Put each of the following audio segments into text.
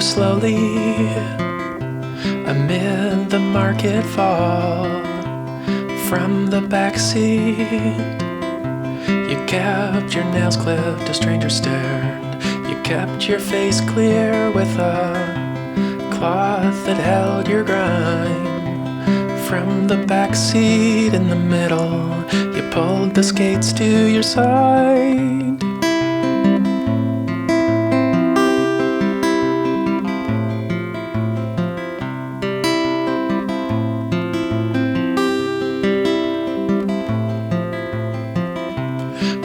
slowly amid the market fall. From the backseat, you kept your nails clipped, a stranger stared. You kept your face clear with a cloth that held your grime. From the backseat in the middle, you pulled the skates to your side.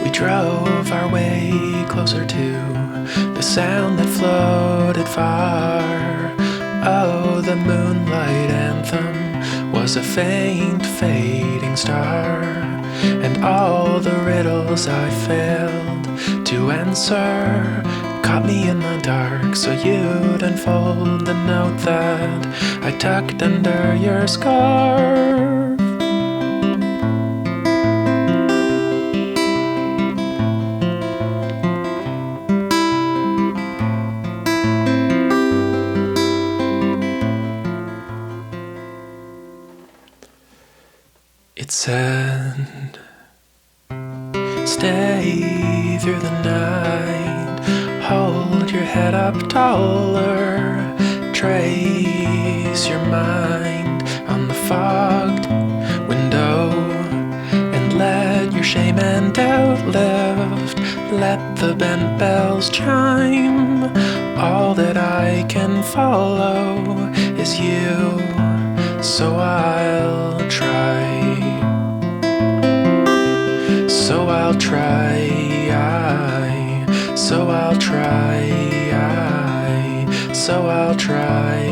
We drove our way closer to the sound that floated far. Oh, the moonlight anthem was a faint, fading star, and all the riddles I failed to answer caught me in the dark. So you'd unfold the note that I tucked under your scarf. It said, stay through the night, hold your head up taller, trace your mind on the fogged window, and let your shame and doubt lift. Let the bent bells chime. All that I can follow is you, so I'll try. So I'll try, so I'll try, so I'll try.